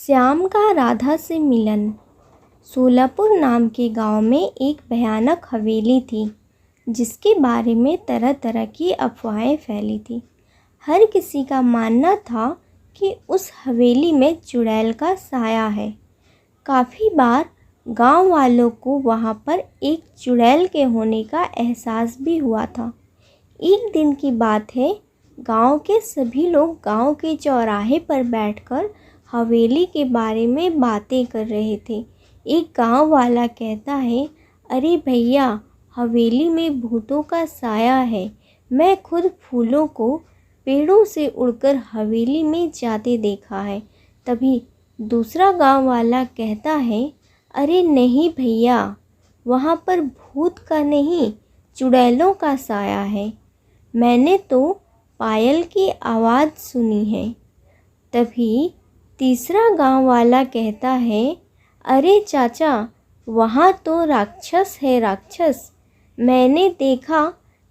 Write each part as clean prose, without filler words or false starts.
श्याम का राधा से मिलन। सोलापुर नाम के गांव में एक भयानक हवेली थी जिसके बारे में तरह तरह की अफवाहें फैली थी। हर किसी का मानना था कि उस हवेली में चुड़ैल का साया है। काफ़ी बार गांव वालों को वहां पर एक चुड़ैल के होने का एहसास भी हुआ था। एक दिन की बात है, गांव के सभी लोग गांव के चौराहे पर बैठकर हवेली के बारे में बातें कर रहे थे। एक गांव वाला कहता है, अरे भैया, हवेली में भूतों का साया है। मैं खुद फूलों को पेड़ों से उड़कर हवेली में जाते देखा है। तभी दूसरा गांव वाला कहता है, अरे नहीं भैया, वहाँ पर भूत का नहीं, चुड़ैलों का साया है। मैंने तो पायल की आवाज़ सुनी है। तभी तीसरा गांव वाला कहता है, अरे चाचा, वहाँ तो राक्षस है, राक्षस। मैंने देखा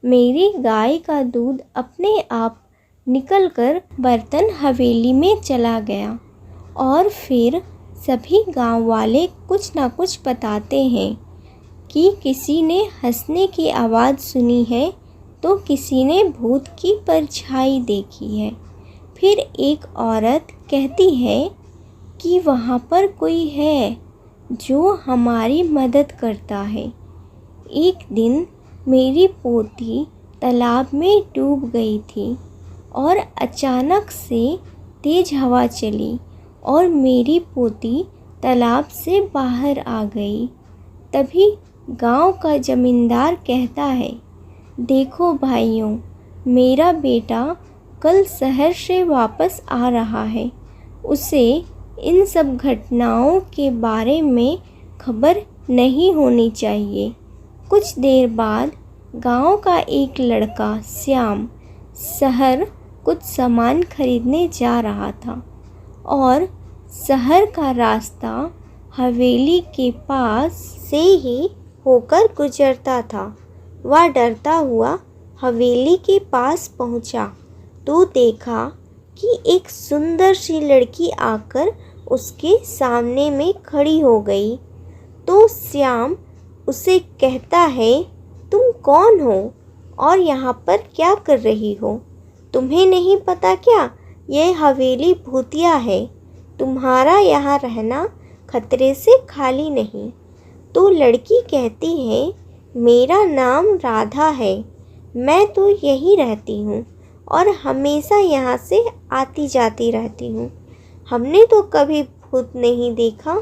मेरी गाय का दूध अपने आप निकलकर बर्तन हवेली में चला गया। और फिर सभी गांव वाले कुछ ना कुछ बताते हैं कि किसी ने हंसने की आवाज़ सुनी है तो किसी ने भूत की परछाई देखी है। फिर एक औरत कहती है कि वहाँ पर कोई है जो हमारी मदद करता है। एक दिन मेरी पोती तालाब में डूब गई थी और अचानक से तेज़ हवा चली और मेरी पोती तालाब से बाहर आ गई। तभी गांव का जमींदार कहता है, देखो भाइयों, मेरा बेटा कल शहर से वापस आ रहा है। उसे इन सब घटनाओं के बारे में खबर नहीं होनी चाहिए। कुछ देर बाद गांव का एक लड़का श्याम शहर कुछ सामान खरीदने जा रहा था और शहर का रास्ता हवेली के पास से ही होकर गुजरता था। वह डरता हुआ हवेली के पास पहुंचा तो देखा कि एक सुंदर सी लड़की आकर उसके सामने में खड़ी हो गई। तो श्याम उसे कहता है, तुम कौन हो और यहाँ पर क्या कर रही हो? तुम्हें नहीं पता क्या, यह हवेली भूतिया है। तुम्हारा यहाँ रहना खतरे से खाली नहीं। तो लड़की कहती है, मेरा नाम राधा है। मैं तो यहीं रहती हूँ और हमेशा यहाँ से आती जाती रहती हूँ। हमने तो कभी भूत नहीं देखा।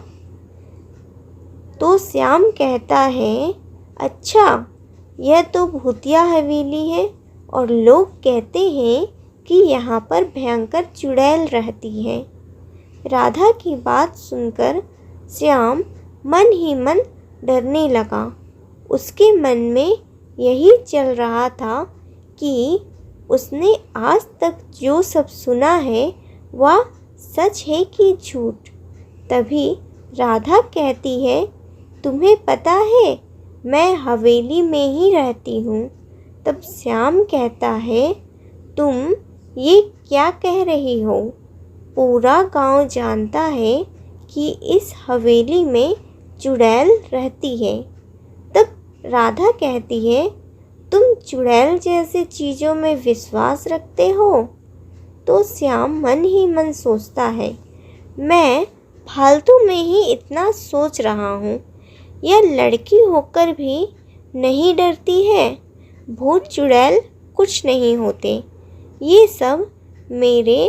तो श्याम कहता है, अच्छा, यह तो भूतिया हवेली है और लोग कहते हैं कि यहाँ पर भयंकर चुड़ैल रहती है। राधा की बात सुनकर श्याम मन ही मन डरने लगा। उसके मन में यही चल रहा था कि उसने आज तक जो सब सुना है वह सच है कि झूठ। तभी राधा कहती है, तुम्हें पता है मैं हवेली में ही रहती हूँ। तब श्याम कहता है, तुम ये क्या कह रही हो? पूरा गांव जानता है कि इस हवेली में चुड़ैल रहती है। तब राधा कहती है, तुम चुड़ैल जैसे चीज़ों में विश्वास रखते हो? तो श्याम मन ही मन सोचता है, मैं फालतू में ही इतना सोच रहा हूँ। यह लड़की होकर भी नहीं डरती है। भूत चुड़ैल कुछ नहीं होते। ये सब मेरे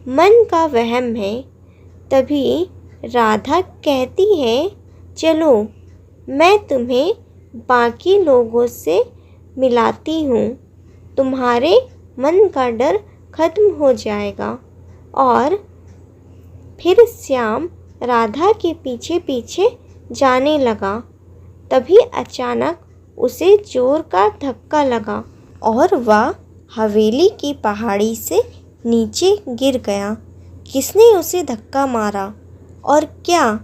मन का वहम है। तभी राधा कहती है, चलो मैं तुम्हें बाकी लोगों से मिलाती हूँ। तुम्हारे मन का डर खत्म हो जाएगा। और फिर श्याम राधा के पीछे पीछे जाने लगा। तभी अचानक उसे जोर का धक्का लगा और वह हवेली की पहाड़ी से नीचे गिर गया। किसने उसे धक्का मारा और क्या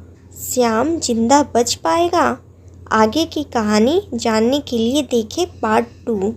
श्याम जिंदा बच पाएगा? आगे की कहानी जानने के लिए देखें पार्ट 2।